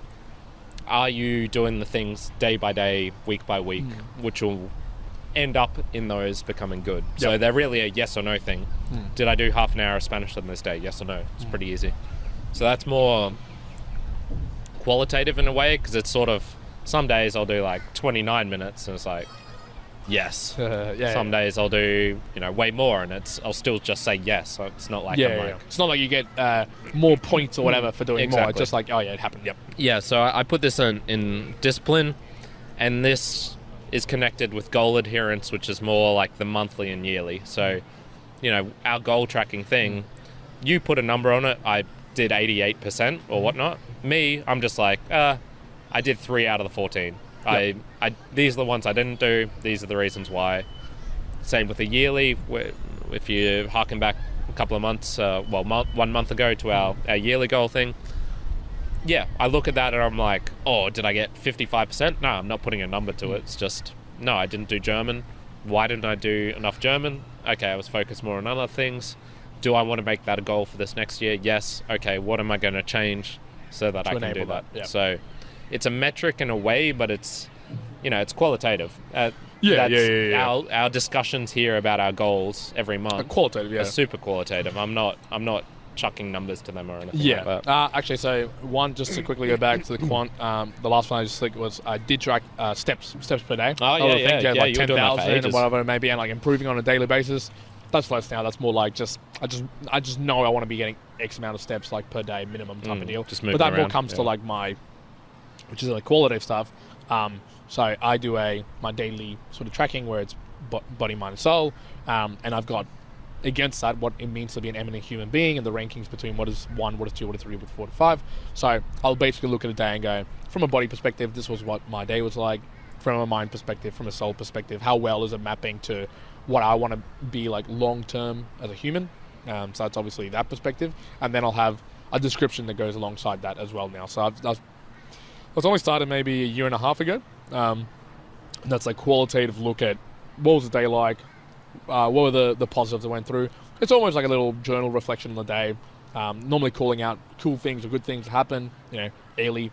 Are you doing the things day by day, week by week, which will end up in those becoming good? So they're really a yes or no thing. Did I do half an hour of Spanish on this day? Yes or no? It's pretty easy. So that's more qualitative in a way, because it's sort of, some days I'll do like 29 minutes and it's like, yes. Some days I'll do, way more and I'll still just say yes. So it's not like it's not like you get more points or whatever for doing more. It's just like, oh yeah, it happened. Yeah, so I put this in discipline, and this is connected with goal adherence, which is more like the monthly and yearly. So, our goal tracking thing, you put a number on it. I did 88% or whatnot. Me, I'm just like, I did 3 out of the 14. These are the ones I didn't do. These are the reasons why. Same with the yearly. If you harken back a couple of months, 1 month ago to our yearly goal thing. Yeah, I look at that and I'm like, oh, did I get 55%? No, I'm not putting a number to it. It's just, no, I didn't do German. Why didn't I do enough German? Okay, I was focused more on other things. Do I want to make that a goal for this next year? Yes. Okay, what am I going to change so that I can do that? Yeah. So it's a metric in a way, but it's, it's qualitative. Our discussions here about our goals every month qualitative, are super qualitative. I'm not chucking numbers to them or anything like that. Actually, so one, just to quickly go back to the quant, the last one I just clicked was I did track steps per day. Oh, like 10,000 and whatever it may be, and like improving on a daily basis. That's less now. That's more like I just know I want to be getting X amount of steps like per day minimum type of deal. But that more comes to like which is like qualitative stuff. So I do my daily sort of tracking where it's body, mind, and soul, and I've got against that what it means to be an eminent human being and the rankings between what is 1, what is 2, what is 3, what is 4 to 5. So I'll basically look at a day and go, from a body perspective, this was what my day was like. From a mind perspective, from a soul perspective, how well is it mapping to what I want to be like long term as a human? So that's obviously that perspective, and then I'll have a description that goes alongside that as well now. So I've only started maybe a year and a half ago. And that's like qualitative look at what was the day like, what were the positives that went through. It's almost like a little journal reflection on the day, normally calling out cool things or good things that happen. Ailey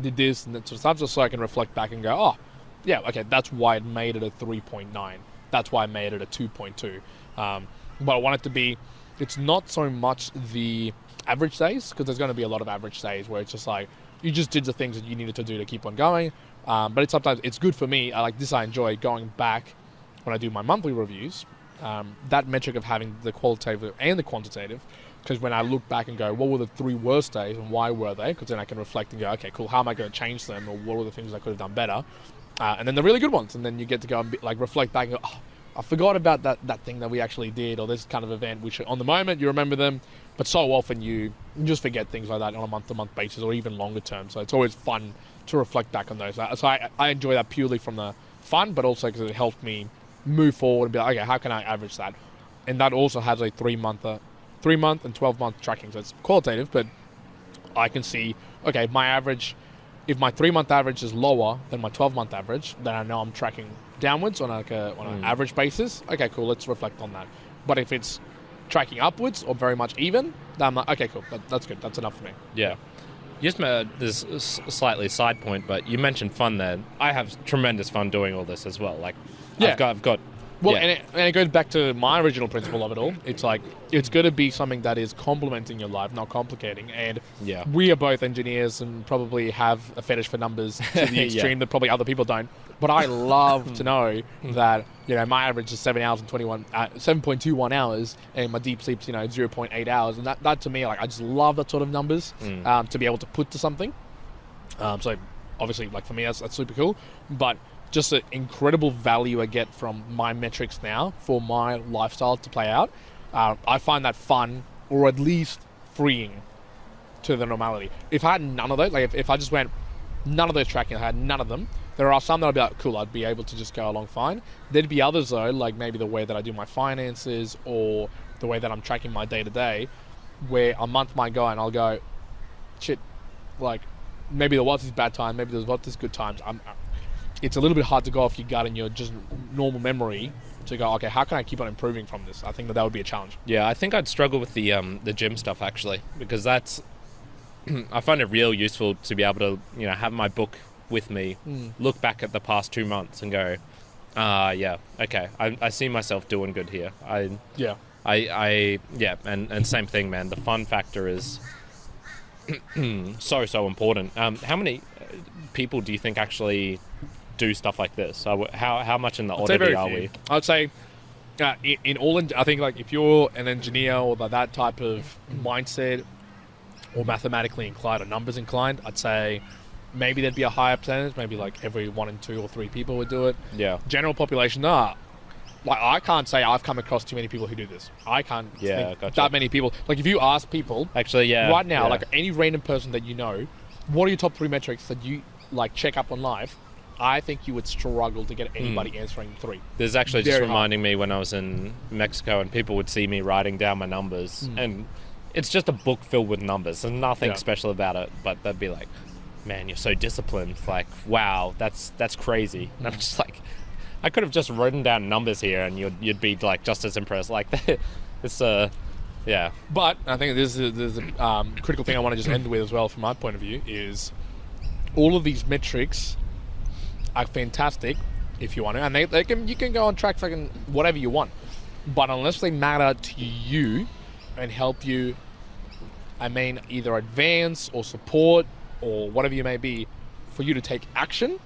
did this and that sort of stuff, just so I can reflect back and go, oh, yeah, okay, that's why it made it a 3.9. That's why I made it a 2.2. But I want it to be, it's not so much the average days, because there's going to be a lot of average days where it's just like, you just did the things that you needed to do to keep on going. But sometimes it's good for me. I enjoy going back when I do my monthly reviews. That metric of having the qualitative and the quantitative, because when I look back and go, what were the 3 worst days and why were they? Because then I can reflect and go, okay, cool, how am I going to change them, or what are the things I could have done better? And then the really good ones, and then you get to go and reflect back and go, oh, I forgot about that thing that we actually did, or this kind of event, which on the moment you remember them, but so often you just forget things like that on a month-to-month basis or even longer term. So it's always fun to reflect back on those. So I enjoy that purely from the fun, but also because it helped me move forward and be like, okay, how can I average that? And that also has a 3-month and 12-month tracking. So it's qualitative, but I can see, okay, my average, if my 3-month average is lower than my 12-month average, then I know I'm tracking downwards on an average basis. Okay, cool, let's reflect on that. But if it's tracking upwards or very much even, then I'm like, okay, cool, that's good, that's enough for me. Yeah. Just this slightly side point, but you mentioned fun there. I have tremendous fun doing all this as well. Like, yeah. I've got well, and it goes back to my original principle of it all. It's like, it's going to be something that is complementing your life, not complicating. And we are both engineers and probably have a fetish for numbers to the extreme that probably other people don't. But I love to know that, my average is 7.21 hours, and my deep sleep's, 0.8 hours. And that to me, like, I just love that sort of numbers to be able to put to something. So obviously, like, for me, that's super cool. But just the incredible value I get from my metrics now for my lifestyle to play out. I find that fun, or at least freeing to the normality. If I had none of those, like if I just went none of those tracking, I had none of them, there are some that I'd be like, cool, I'd be able to just go along fine. There'd be others though, like maybe the way that I do my finances or the way that I'm tracking my day to day, where a month might go and I'll go, shit, like maybe there was this bad time, maybe there was this good times. It's a little bit hard to go off your gut and your just normal memory to go, okay, how can I keep on improving from this? I think that would be a challenge. Yeah, I think I'd struggle with the gym stuff actually, because that's I find it real useful to be able to have my book with me, look back at the past 2 months and go, okay, I see myself doing good here. And same thing, man. The fun factor is so important. How many people do you think actually do stuff like this? How much in the oddity are we? I'd say I think like if you're an engineer or that type of mindset or mathematically inclined or numbers inclined, I'd say maybe there'd be a higher percentage, maybe like every 1 in 2 or 3 people would do it. Yeah. General population, like I can't say I've come across too many people who do this. I can't think that many people. Like if you ask people actually right now, like any random person that you know, what are your top 3 metrics that you like check up on live? I think you would struggle to get anybody answering 3. This is actually just Very reminding me when I was in Mexico and people would see me writing down my numbers, and it's just a book filled with numbers. There's nothing special about it, but they'd be like, man, you're so disciplined. Like, wow, that's crazy. And I'm just like, I could have just written down numbers here and you'd be like just as impressed. Like, it's yeah. But I think there's a critical thing I want to just end with as well from my point of view is all of these metrics are fantastic if you want to, and you can go on track fucking whatever you want, but unless they matter to you and help you, I mean, either advance or support or whatever you may be, for you to take action,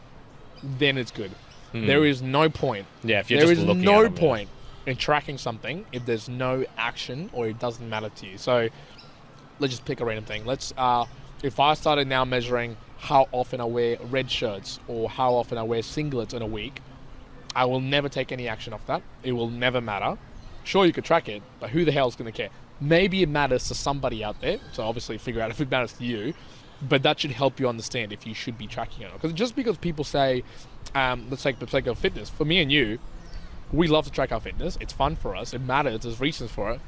then it's good. There is no point. Yeah, if you're just looking no at them, point in tracking something if there's no action or it doesn't matter to you. So let's just pick a random thing. If I started now measuring how often I wear red shirts or how often I wear singlets in a week, I will never take any action off that. It will never matter. Sure, you could track it, but who the hell is going to care? Maybe it matters to somebody out there, so obviously figure out if it matters to you, but that should help you understand if you should be tracking it. Because just because people say, let's take the sake of fitness, for me and you, we love to track our fitness. It's fun for us. It matters. There's reasons for it.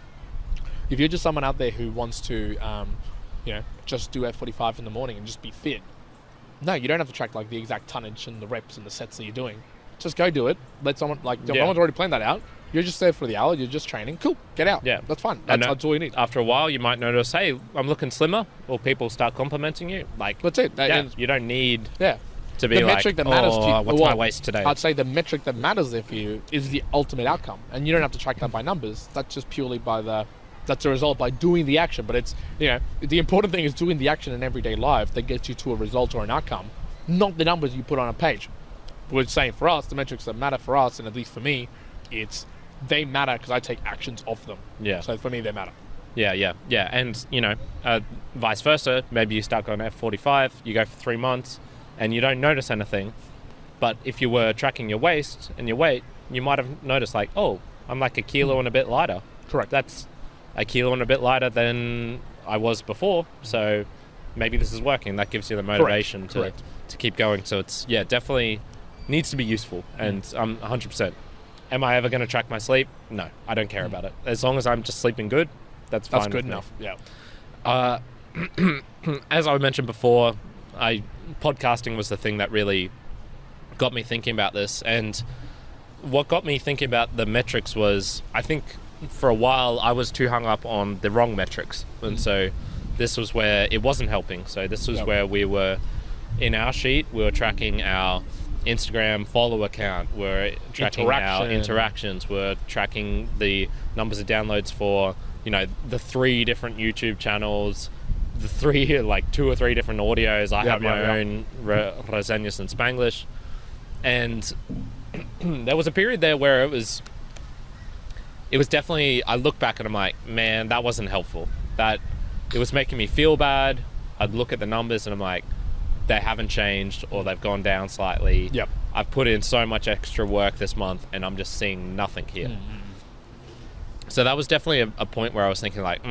If you're just someone out there who wants to, just do F45 in the morning and just be fit, no, you don't have to track like the exact tonnage and the reps and the sets that you're doing. Just go do it. Let someone, someone's already planned that out. You're just there for the hour. You're just training. Cool. Get out. Yeah. That's fine. That's all you need. After a while, you might notice, hey, I'm looking slimmer, or people start complimenting you. Like, that's it. You don't need to be the like, metric that matters to you, what's my waist today? I'd say the metric that matters there for you is the ultimate outcome. And you don't have to track that by numbers. That's just purely that's a result by doing the action. But it's, the important thing is doing the action in everyday life that gets you to a result or an outcome, not the numbers you put on a page. We're saying for us, the metrics that matter for us, and at least for me, they matter because I take actions off them. Yeah. So for me, they matter. Yeah. And, vice versa, maybe you start going F45, you go for 3 months, and you don't notice anything. But if you were tracking your waist and your weight, you might have noticed like, oh, I'm like a kilo and a bit lighter. Correct. That's a kilo and a bit lighter than I was before. So maybe this is working. That gives you the motivation to keep going. So it's, definitely needs to be useful. And 100%. Am I ever going to track my sleep? No, I don't care about it. As long as I'm just sleeping good, that's fine. That's good enough. Yeah. As I mentioned before, podcasting was the thing that really got me thinking about this. And what got me thinking about the metrics was, I think for a while I was too hung up on the wrong metrics. And so this was where it wasn't helping. So this was where we were, in our sheet, we were tracking our Instagram follower count, we're tracking our interactions, we're tracking the numbers of downloads for, the 3 different YouTube channels, the 2 or 3 different audios. I have my own reseñas in Spanglish. And there was a period there where it was definitely, I look back and I'm like, man, that wasn't helpful. That it was making me feel bad. I'd look at the numbers and I'm like, they haven't changed or they've gone down slightly. Yep. I've put in so much extra work this month and I'm just seeing nothing here. So that was definitely a point where I was thinking like,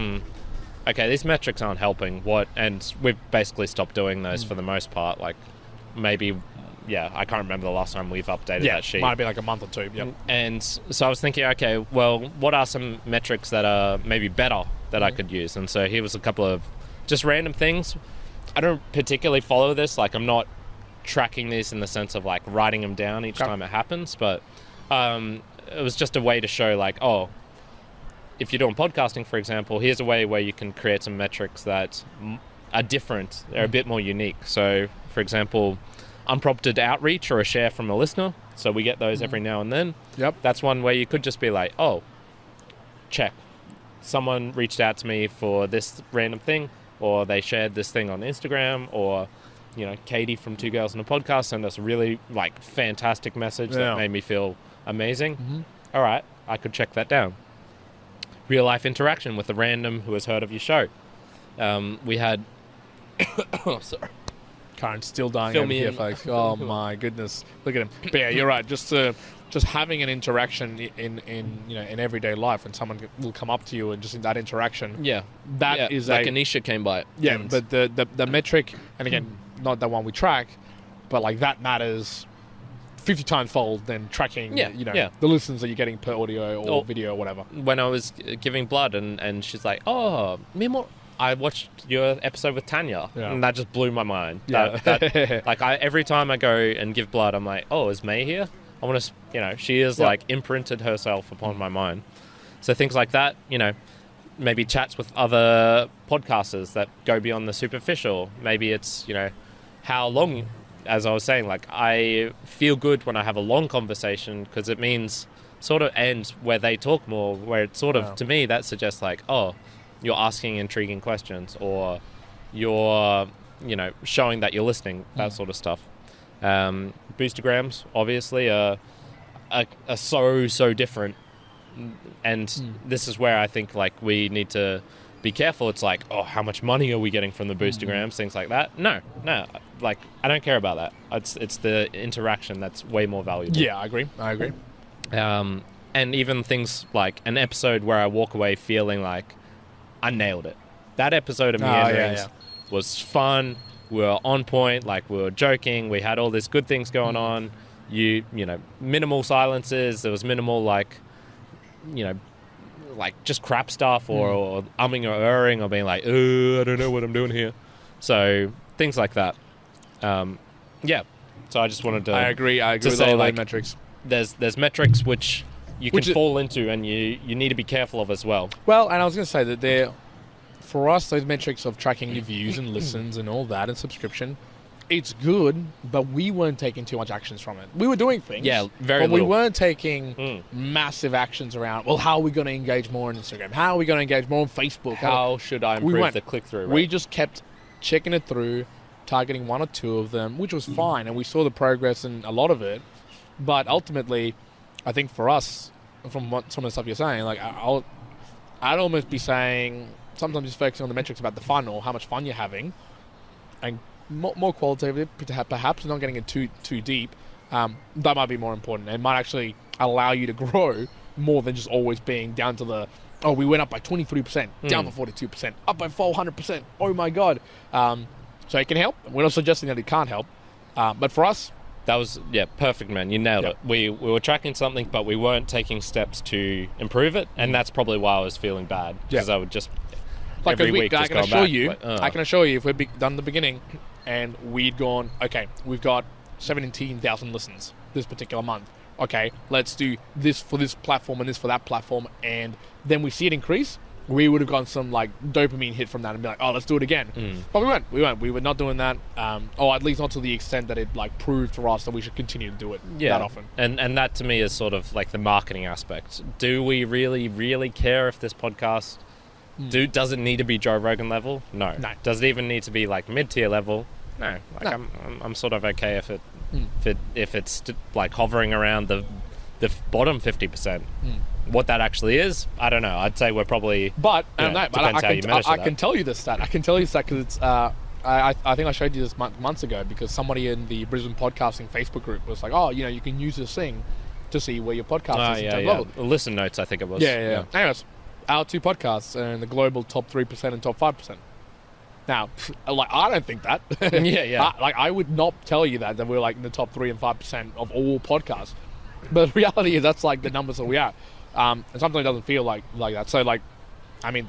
okay, these metrics aren't helping. And we've basically stopped doing those for the most part. Like maybe, I can't remember the last time we've updated that sheet. Might be like a month or 2. Yep. And so I was thinking, okay, well, what are some metrics that are maybe better that I could use? And so here was a couple of just random things. I don't particularly follow this. Like, I'm not tracking this in the sense of like writing them down each time it happens, but it was just a way to show like, oh, if you're doing podcasting, for example, here's a way where you can create some metrics that are different. They're a bit more unique. So, for example, unprompted outreach or a share from a listener. So we get those every now and then. Yep. That's one where you could just be like, oh, check. Someone reached out to me for this random thing, or they shared this thing on Instagram, or, Katie from 2 Girls in a Podcast sent us a really fantastic message that made me feel amazing. All right, I could check that down. Real life interaction with a random who has heard of your show. We had... sorry. Karen's still dying Fill over me here, in. folks. Oh my goodness. Look at him. But yeah, you're right. Just having an interaction in everyday life, and someone will come up to you and just in that interaction. Yeah. That is like Anisha came by. Yeah, and but the metric, and again, not the one we track, but like that matters 50 times fold than tracking, the listens that you're getting per audio or video or whatever. When I was giving blood and she's like, oh, I watched your episode with Tanya, and that just blew my mind. Yeah. Every time I go and give blood, I'm like, oh, is May here? I want to, she is like imprinted herself upon my mind. So things like that, maybe chats with other podcasters that go beyond the superficial. Maybe it's, how long, as I was saying, like I feel good when I have a long conversation because it means sort of ends where they talk more, where it's sort of, to me, that suggests like, oh, you're asking intriguing questions or you're, showing that you're listening, that sort of stuff. Boostergrams, obviously, are so different. And this is where I think, like, we need to be careful. It's like, oh, how much money are we getting from the boostergrams, things like that. No. Like, I don't care about that. It's the interaction that's way more valuable. Yeah, I agree. And even things like an episode where I walk away feeling like I nailed it. That episode of Meanderings was fun. We were on point. Like, we were joking. We had all these good things going on. Minimal silences. There was minimal, like just crap stuff or umming or erring or being like, I don't know what I'm doing here. So things like that. So I just wanted to. I agree with all those metrics. There's metrics which you can fall into and you need to be careful of as well. Well, and I was going to say that for us, those metrics of tracking your views and listens and all that and subscription, it's good, but we weren't taking too much actions from it. We were doing things, very but little. We weren't taking massive actions around, well, how are we going to engage more on Instagram? How are we going to engage more on Facebook? How should I improve the click-through rate? We just kept checking it through, targeting one or two of them, which was fine, and we saw the progress in a lot of it. But ultimately, I think for us, from what some of the stuff you're saying, like I'd almost be saying sometimes just focusing on the metrics about the fun or how much fun you're having, and more qualitative, perhaps not getting it too deep. That might be more important. It might actually allow you to grow more than just always being down to the, oh, we went up by 23%, down by 42%, up by 400%. Oh my god! So it can help. We're not suggesting that it can't help, but for us. That was, perfect, man. You nailed it. We were tracking something, but we weren't taking steps to improve it, and that's probably why I was feeling bad, because I would just, like every week just go back. I can assure you, if we'd done the beginning, and we'd gone, okay, we've got 17,000 listens this particular month. Okay, let's do this for this platform and this for that platform, and then we see it increase, we would have gotten some like dopamine hit from that and be like, oh, let's do it again. But we weren't. We were not doing that. Or at least not to the extent that it like proved to us that we should continue to do it that often. And that to me is sort of like the marketing aspect. Do we really, really care if this podcast does it need to be Joe Rogan level? No. Does it even need to be like mid-tier level? No. I'm sort of okay if it's like hovering around the bottom 50%. What that actually is, I don't know. I'd say we're probably. But depends how you measure that. I can tell you this stat. Because it's. I think I showed you this months ago because somebody in the Brisbane podcasting Facebook group was like, oh, you can use this thing to see where your podcast is. Yeah. Listen notes, I think it was. Yeah. Anyways, our two podcasts are in the global top 3% and top 5%. Now, like, I don't think that. I would not tell you that we're like in the top 3 and 5% of all podcasts. But the reality is that's like the numbers that we are. And sometimes it doesn't feel like that. So, like, I mean,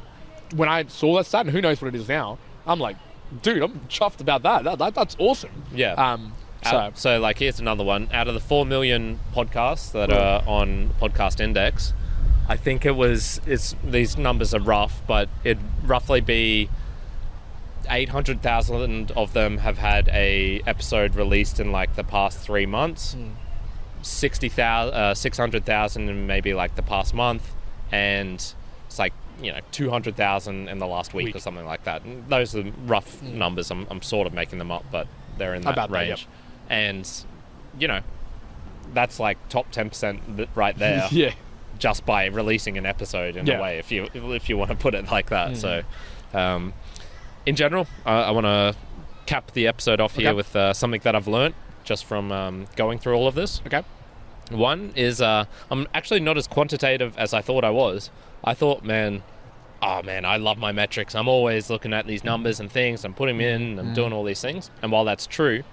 when I saw that stat, and who knows what it is now, I'm like, dude, I'm chuffed about that. That's awesome. Yeah. So, like, here's another one. Out of the 4 million podcasts that are on Podcast Index, I think these numbers are rough, but it'd roughly be 800,000 of them have had a episode released in, like, the past 3 months. 600,000 in maybe like the past month, and it's like 200,000 in the last week or something like that. And those are rough numbers. I'm sort of making them up, but they're in that range. And that's like top 10% right there. Just by releasing an episode in a way, if you want to put it like that. So in general, I want to cap the episode off here with something that I've learned just from going through all of this. Okay. One is I'm actually not as quantitative as I thought I was. I thought, I love my metrics. I'm always looking at these numbers and things. I'm putting them in. I'm doing all these things. And while that's true,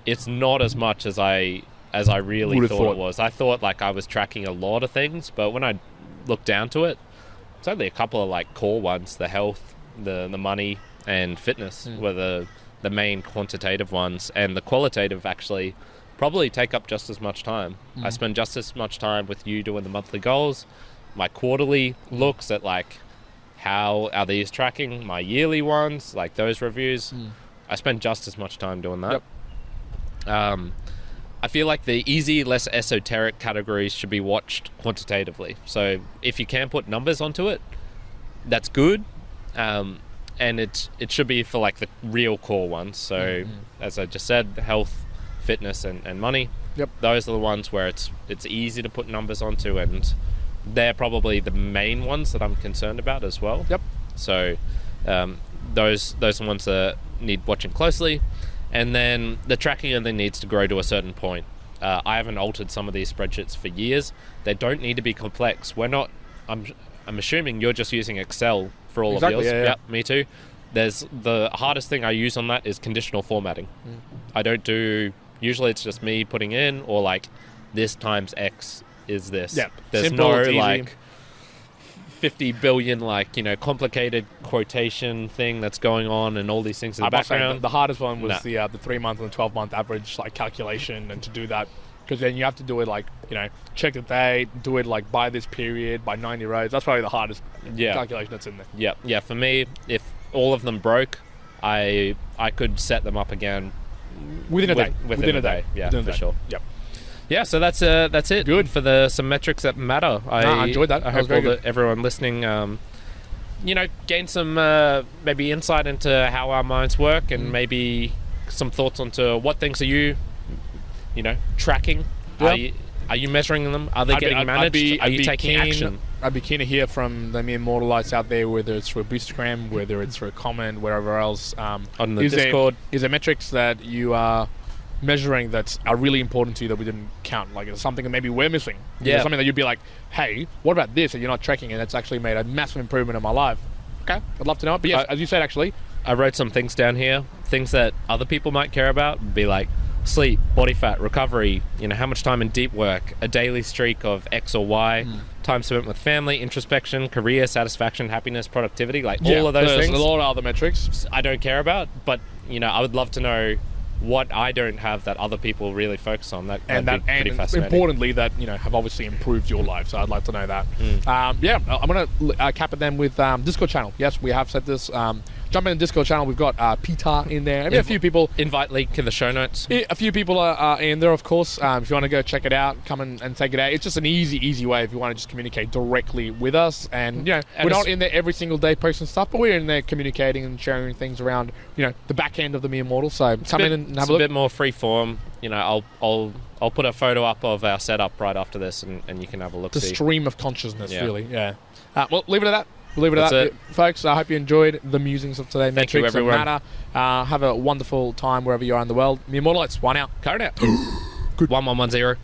it's not as much as I as I really Would've thought it was. I thought like I was tracking a lot of things, but when I looked down to it, it's only a couple of like core ones: the health, the money, and fitness were the main quantitative ones, and the qualitative actually probably take up just as much time. I spend just as much time with you doing the monthly goals, my quarterly looks at like how are these tracking, my yearly ones, like those reviews. I spend just as much time doing that. I feel like the easy, less esoteric categories should be watched quantitatively. So if you can put numbers onto it, that's good. And it should be for like the real core ones. So as I just said, health, fitness, and money. Those are the ones where it's easy to put numbers onto, and they're probably the main ones that I'm concerned about as well. So those are the ones that need watching closely. And then the tracking only needs to grow to a certain point. I haven't altered some of these spreadsheets for years. They don't need to be complex. I'm assuming you're just using Excel for all of yours. Yeah. Me too. The hardest thing I use on that is conditional formatting. I don't do, usually it's just me putting in, or like this times X is this. There's simple, no it's easy. like 50 billion like, complicated quotation thing that's going on and all these things in the background. The hardest one was the 3-month and 12-month average like calculation, and to do that, because then you have to do it like, check the date, do it like by this period, by 90 rows. That's probably the hardest calculation that's in there. Yeah. For me, if all of them broke, I could set them up again within a day. Within a day. Yeah, for sure. Yeah, so that's it. Good for some metrics that matter. I enjoyed that. I hope everyone listening, gain some maybe insight into how our minds work, and maybe some thoughts onto what things are you tracking. Are you measuring them? Are they getting managed? Are you taking action? I'd be keen to hear from the mere mortalites out there, whether it's through a Boostgram, whether it's through a comment, wherever else. On the Discord. Is there metrics that you are measuring that are really important to you that we didn't count? Like, it's something that maybe we're missing. Something that you'd be like, hey, what about this? And you're not tracking, and it's actually made a massive improvement in my life. Okay, I'd love to know it. But yes, as you said, actually, I wrote some things down here, things that other people might care about. Would be like sleep, body fat, recovery, how much time in deep work, a daily streak of X or Y, time spent with family, introspection, career, satisfaction, happiness, productivity, all of those things. There's a lot of other metrics I don't care about, but I would love to know what I don't have that other people really focus on. That'd be pretty fascinating. Importantly, that have obviously improved your life. So I'd like to know that. I'm going to cap it then with Discord channel. Yes, we have said this. Jump in the Discord channel. We've got Peter in there. Maybe a few people. Invite link in the show notes. A few people are in there, of course. If you want to go check it out, come and take it out. It's just an easy way if you want to just communicate directly with us. And we're not in there every single day posting stuff, but we're in there communicating and sharing things around the back end of the Mere Mortal. So come in and have a look. It's a bit more free form. I'll put a photo up of our setup right after this, and you can have a look. The stream of consciousness, really. Yeah. Well, leave it at that. We'll leave it at that, folks. I hope you enjoyed the musings of today. Thank you, everyone. Matter. Have a wonderful time wherever you are in the world. Mere Mortalites, one out. Current out. Good. 1110.